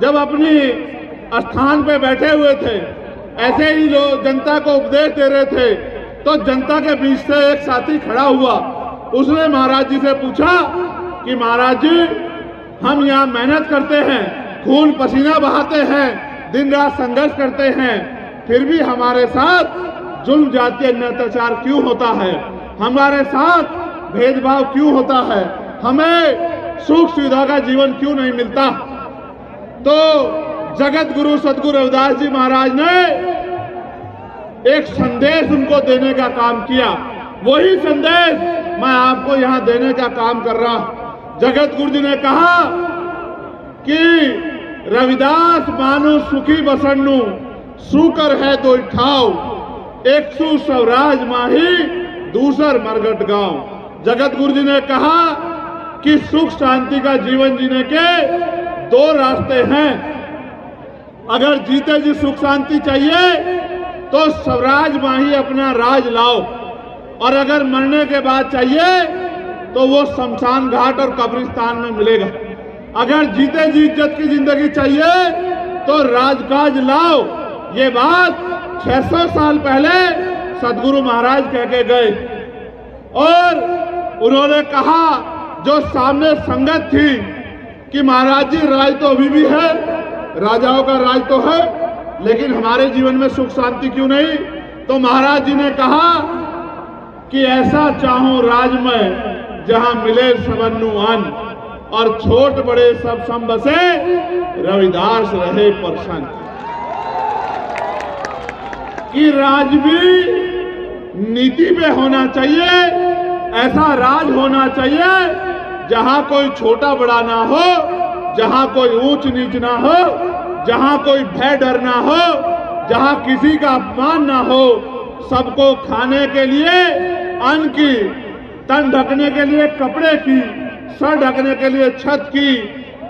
जब अपनी स्थान पे बैठे हुए थे, ऐसे ही लोग जनता को उपदेश दे रहे थे, तो जनता के बीच से एक साथी खड़ा हुआ। उसने महाराज जी से पूछा कि महाराज जी, हम यहाँ मेहनत करते हैं, खून पसीना बहाते हैं, दिन रात संघर्ष करते हैं, फिर भी हमारे साथ जुल्म जातीय अत्याचार क्यों होता है, हमारे साथ भेदभाव क्यों होता है, हमें सुख सुविधा का जीवन क्यों नहीं मिलता। तो जगत गुरु सदगुरु रविदास जी महाराज ने एक संदेश उनको देने का काम किया। वही संदेश मैं आपको यहाँ देने का काम कर रहा हूं। जगत गुरु जी ने कहा कि रविदास मानु सुखी बसन्नु, सुकर है दो ठाव, एक सु स्वराज माही, दूसर मरगट गांव। जगत गुरु जी ने कहा कि सुख शांति का जीवन जीने के दो रास्ते हैं। अगर जीते जी सुख शांति चाहिए तो स्वराज माही अपना राज लाओ, और अगर मरने के बाद चाहिए तो वो शमशान घाट और कब्रिस्तान में मिलेगा। अगर जीते जी इज्जत की जिंदगी चाहिए तो राजकाज लाओ। ये बात 600 साल पहले सदगुरु महाराज कह के गए, और उन्होंने कहा जो सामने संगत थी कि महाराज जी राज तो अभी भी है, राजाओं का राज तो है, लेकिन हमारे जीवन में सुख शांति क्यों नहीं। तो महाराज जी ने कहा कि ऐसा चाहूं राज में जहां मिले सबन्नु अन्न, और छोट बड़े सब सम बसे, रविदास रहे प्रसन्न। कि राज भी नीति पे होना चाहिए, ऐसा राज होना चाहिए जहां कोई छोटा बड़ा ना हो, जहां कोई ऊंच नीच ना हो, जहां कोई भय डर ना हो, जहां किसी का अपमान ना हो, सबको खाने के लिए अन्न की, तन ढकने के लिए कपड़े की, सर ढकने के लिए छत की,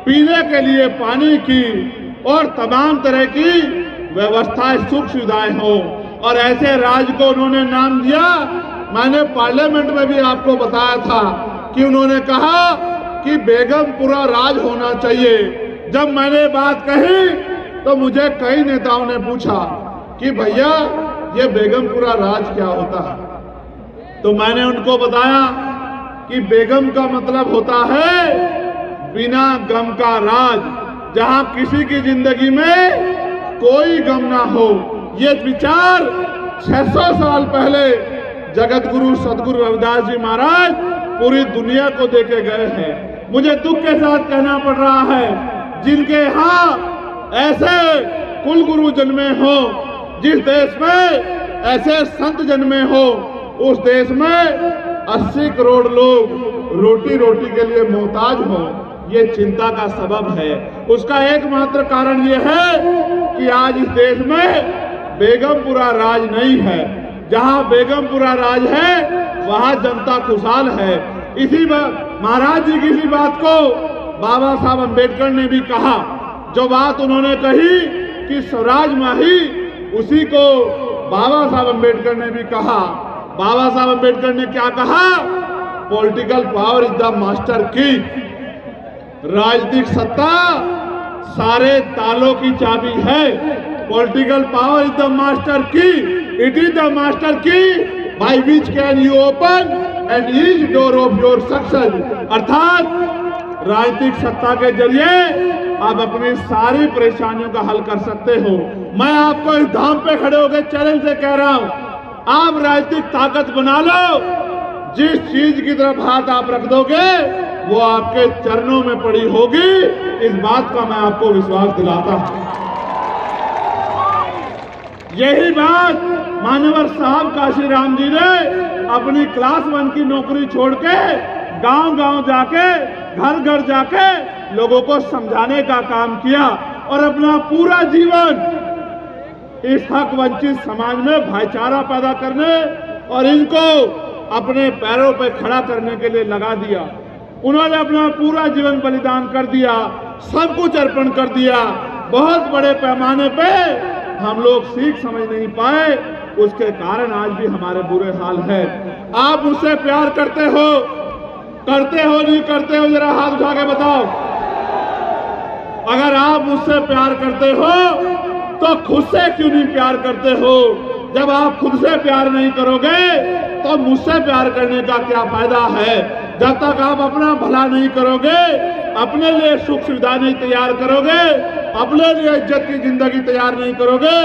पीने के लिए पानी की, और तमाम तरह की व्यवस्थाएं सुख सुविधाएं हो। और ऐसे राज को उन्होंने नाम दिया, मैंने पार्लियामेंट में भी आपको बताया था कि उन्होंने कहा कि बेगमपुरा राज होना चाहिए। जब मैंने बात कही तो मुझे कई नेताओं ने पूछा कि भैया ये बेगमपुरा राज क्या होता है। तो मैंने उनको बताया कि बेगम का मतलब होता है बिना गम का राज, जहां किसी की जिंदगी में कोई गम ना हो। ये विचार 600 साल पहले जगत गुरु सदगुरु रविदास जी महाराज पूरी दुनिया को देके गए हैं। मुझे दुख के साथ कहना पड़ रहा है, जिनके यहाँ ऐसे कुल गुरु जन्मे हो, जिस देश में ऐसे संत जन्मे हो, उस देश में 80 करोड़ लोग रोटी के लिए मोहताज हो, ये चिंता का सबब है। उसका एकमात्र कारण ये है कि आज इस देश में बेगमपुरा राज नहीं है। जहां बेगमपुरा राज है वहां जनता खुशहाल है। इसी महाराज जी की इसी बात को बाबा साहब अम्बेडकर ने भी कहा। जो बात उन्होंने कही कि स्वराज माही, उसी को बाबा साहब अम्बेडकर ने भी कहा। बाबा साहब अम्बेडकर ने क्या कहा? Political power is the master की। राजनीतिक सत्ता सारे तालों की चाबी है। Political power is the master की, इट इज द मास्टर की by which can you open and each door of your success. अर्थात राजनीतिक सत्ता के जरिए आप अपनी सारी परेशानियों का हल कर सकते हो। मैं आपको इस धाम पे खड़े होकर चैलेंज से कह रहा हूं, आप राजनीतिक ताकत बना लो। जिस चीज की तरफ हाथ आप रख दोगे वो आपके चरणों में पड़ी होगी। इस बात का मैं आपको विश्वास दिलाता हूं। यही बात मान्यवर साहब काशीराम जी ने अपनी क्लास 1 की नौकरी छोड़ के गांव-गांव जाके, घर-घर जाके लोगों को समझाने का काम किया और अपना पूरा जीवन इस हक वंचित समाज में भाईचारा पैदा करने और इनको अपने पैरों पर खड़ा करने के लिए लगा दिया। उन्होंने अपना पूरा जीवन बलिदान कर दिया, सब कुछ अर्पण कर दिया। बहुत बड़े पैमाने पे हम लोग सीख समझ नहीं पाए, उसके कारण आज भी हमारे बुरे हाल है। आप मुझसे प्यार करते हो नहीं करते हो? जरा हाथ उठा के बताओ। अगर आप आप मुझसे प्यार करते हो तो खुद से क्यों नहीं प्यार करते हो? जब आप खुद से प्यार नहीं करोगे तो मुझसे प्यार करने का क्या फायदा है? जब तक आप अपना भला नहीं करोगे, अपने लिए सुख सुविधा नहीं तैयार करोगे, अपने लिए इज्जत की जिंदगी तैयार नहीं करोगे,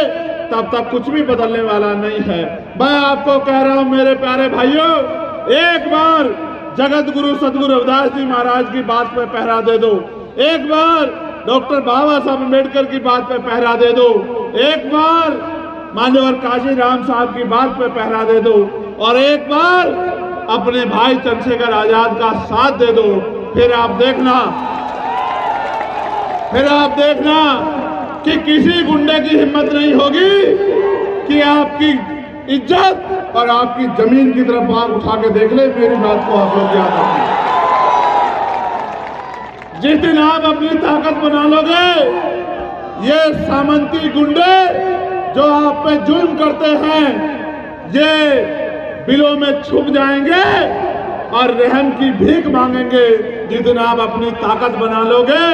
तब तक कुछ भी बदलने वाला नहीं है। मैं आपको कह रहा हूं मेरे प्यारे भाइयों, एक बार जगत गुरु सदगुरु रविदास जी महाराज की बात पे पहरा दे दो, एक बार डॉक्टर बाबा साहब अम्बेडकर की बात पे पहरा दे दो, एक बार मान्यवर काशी राम साहब की बात पे पहरा दे दो, और एक बार अपने भाई चंद्रशेखर आजाद का साथ दे दो। फिर आप देखना कि किसी गुंडे की हिम्मत नहीं होगी कि आपकी इज्जत और आपकी जमीन की तरफ आंख उठा के देख ले। मेरी बात को आप लोग याद रखें। जिस दिन आप अपनी ताकत बना लोगे, ये सामंती गुंडे जो आप पे जुल्म करते हैं, ये बिलों में छुप जाएंगे और रहम की भीख मांगेंगे। जिस दिन आप अपनी ताकत बना लोगे,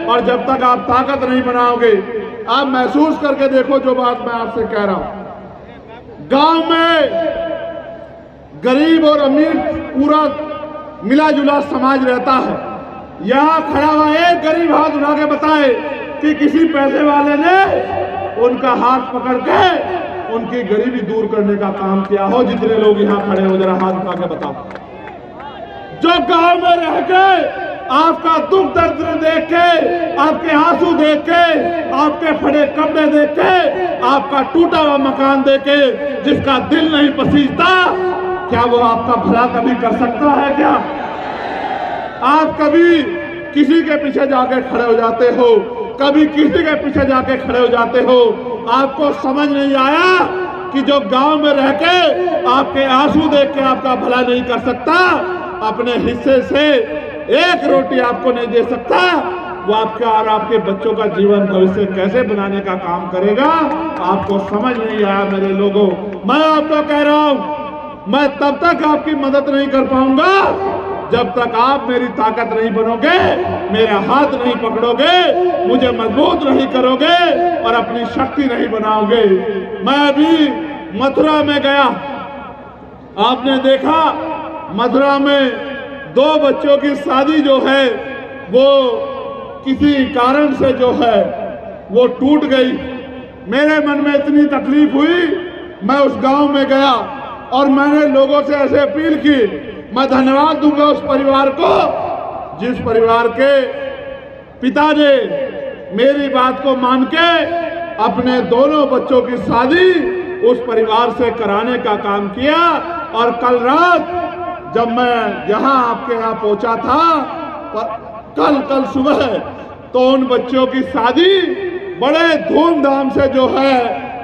और जब तक आप ताकत नहीं बनाओगे, आप महसूस करके देखो जो बात मैं आपसे कह रहा हूं। गांव में गरीब और अमीर पूरा मिला जुला समाज रहता है। यहां खड़ा हुआ एक गरीब हाथ उठा के बताए कि किसी पैसे वाले ने उनका हाथ पकड़ के उनकी गरीबी दूर करने का काम किया हो। जितने लोग यहाँ खड़े हो, जरा हाथ उठा के बताओ। जो गांव में रह के आपका दुख दर्द देख के, आपके आंसू देख के, आपके फटे कपड़े देख के, आपका टूटा हुआ मकान देख के जिसका दिल नहीं पसीजता, क्या वो आपका भला कभी कर सकता है? क्या आप कभी किसी के पीछे जाके खड़े हो जाते हो? कभी किसी के पीछे जाके खड़े हो जाते हो? आपको समझ नहीं आया कि जो गांव में रह के आपके आंसू देख के आपका भला नहीं कर सकता, अपने हिस्से से एक रोटी आपको नहीं दे सकता, वो आपका और आपके बच्चों का जीवन भविष्य कैसे बनाने का काम करेगा? आपको समझ नहीं आया मेरे लोगों। मैं आपको कह रहा हूं, मैं तब तक आपकी मदद नहीं कर पाऊंगा जब तक आप मेरी ताकत नहीं बनोगे, मेरा हाथ नहीं पकड़ोगे, मुझे मजबूत नहीं करोगे और अपनी शक्ति नहीं बनाओगे। मैं अभी मथुरा में गया, आपने देखा मथुरा में 2 बच्चों की शादी जो है वो किसी कारण से जो है वो टूट गई। मेरे मन में इतनी तकलीफ हुई, मैं उस गांव में गया और मैंने लोगों से ऐसे अपील की। मैं धन्यवाद दूंगा उस परिवार को जिस परिवार के पिता ने मेरी बात को मान के अपने दोनों बच्चों की शादी उस परिवार से कराने का काम किया। और कल रात जब मैं यहाँ आपके यहाँ पहुंचा था, कल सुबह, तो उन बच्चों की शादी बड़े धूमधाम से जो है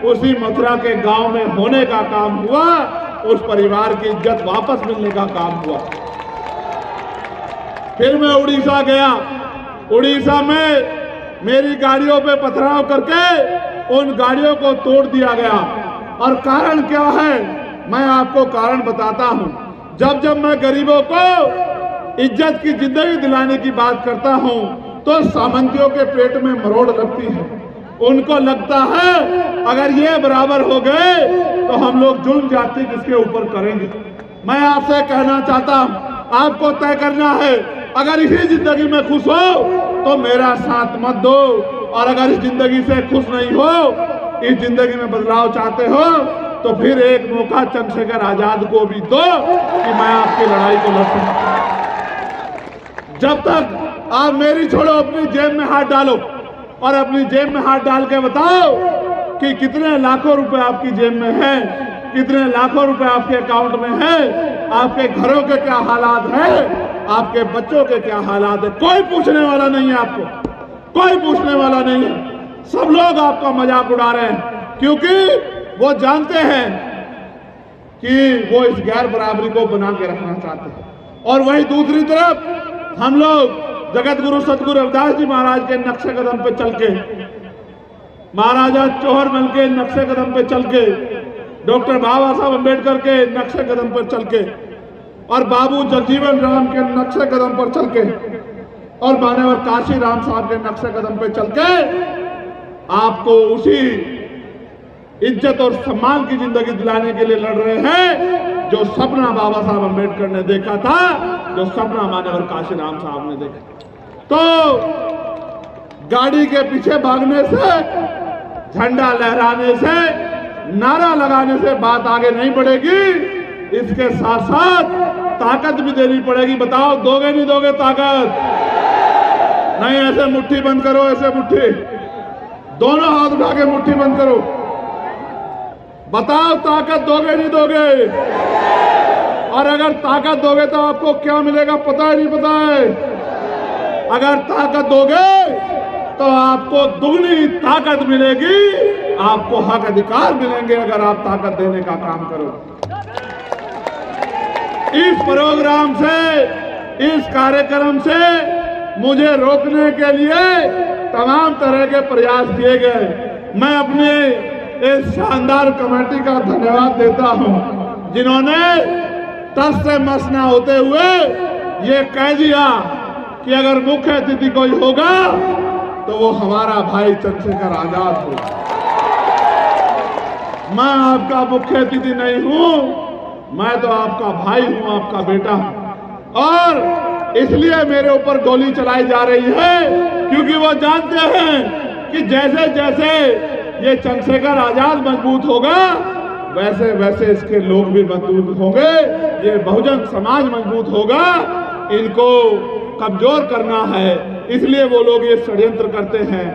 उसी मथुरा के गांव में होने का काम हुआ। उस परिवार की इज्जत वापस मिलने का काम हुआ। फिर मैं उड़ीसा गया। उड़ीसा में मेरी गाड़ियों पे पथराव करके उन गाड़ियों को तोड़ दिया गया। और कारण क्या है, मैं आपको कारण बताता हूं। जब जब मैं गरीबों को इज्जत की जिंदगी दिलाने की बात करता हूं तो सामंतियों के पेट में मरोड़ लगती है। उनको लगता है अगर ये बराबर हो गए तो हम लोग जुल्म जाति किसके ऊपर करेंगे। मैं आपसे कहना चाहता हूं, आपको तय करना है, अगर इसी जिंदगी में खुश हो तो मेरा साथ मत दो, और अगर इस जिंदगी से खुश नहीं हो, इस जिंदगी में बदलाव चाहते हो, तो फिर एक मौका चंद्रशेखर आजाद को भी दो कि मैं आपकी लड़ाई को लड़ सकूं। जब तक आप मेरी छोड़ो, अपनी जेब में हाथ डालो और अपनी जेब में हाथ डाल के बताओ कि कितने लाखों रुपए आपकी जेब में है, कितने लाखों रुपए आपके अकाउंट में है, आपके घरों के क्या हालात है, आपके बच्चों के क्या हालात है। कोई पूछने वाला नहीं है, आपको कोई पूछने वाला नहीं है। सब लोग आपका मजाक उड़ा रहे हैं क्योंकि वो जानते हैं कि वो इस गैर बराबरी को बना के रखना चाहते हैं। और वही दूसरी तरफ हम लोग जगत गुरु सदगुरु रविदास जी महाराज के नक्शे कदम पे चल के, महाराजा चौहरमल के नक्शे कदम पे चल के, डॉक्टर बाबा साहब अम्बेडकर के नक्शे कदम पर चल के और बाबू जगजीवन राम के नक्शे कदम पर चल के और मान्यवर काशीराम साहब के नक्शे कदम पे चल के आपको उसी इज्जत और सम्मान की जिंदगी दिलाने के लिए लड़ रहे हैं जो सपना बाबा साहब अम्बेडकर ने देखा था, जो सपना मान्यवर काशीराम साहब ने देखा। तो गाड़ी के पीछे भागने से, झंडा लहराने से, नारा लगाने से बात आगे नहीं बढ़ेगी। इसके साथ साथ ताकत भी देनी पड़ेगी। बताओ, दोगे नहीं दोगे ताकत? नहीं, ऐसे मुट्ठी बंद करो, ऐसे मुट्ठी, दोनों हाथ उठा के मुट्ठी बंद करो। बताओ, ताकत दोगे नहीं दोगे? और अगर ताकत दोगे तो आपको क्या मिलेगा पता है नहीं पता है? अगर ताकत दोगे तो आपको दुगनी ताकत मिलेगी, आपको हक अधिकार मिलेंगे अगर आप ताकत देने का काम करो। इस प्रोग्राम से, इस कार्यक्रम से मुझे रोकने के लिए तमाम तरह के प्रयास किए गए। मैं अपने इस शानदार कमेटी का धन्यवाद देता हूं जिन्होंने तस से मस ना होते हुए ये कह दिया कि अगर मुख्य अतिथि कोई होगा तो वो हमारा भाई चंद्रशेखर आजाद हो। मैं आपका मुख्य अतिथि नहीं हूं, मैं तो आपका भाई हूं, आपका बेटा हूं। और इसलिए मेरे ऊपर गोली चलाई जा रही है क्योंकि वो जानते हैं कि जैसे जैसे ये चंद्रशेखर आजाद मजबूत होगा वैसे वैसे इसके लोग भी मजबूत होंगे, ये बहुजन समाज मजबूत होगा। इनको कमजोर करना है, इसलिए वो लोग ये षड्यंत्र करते हैं।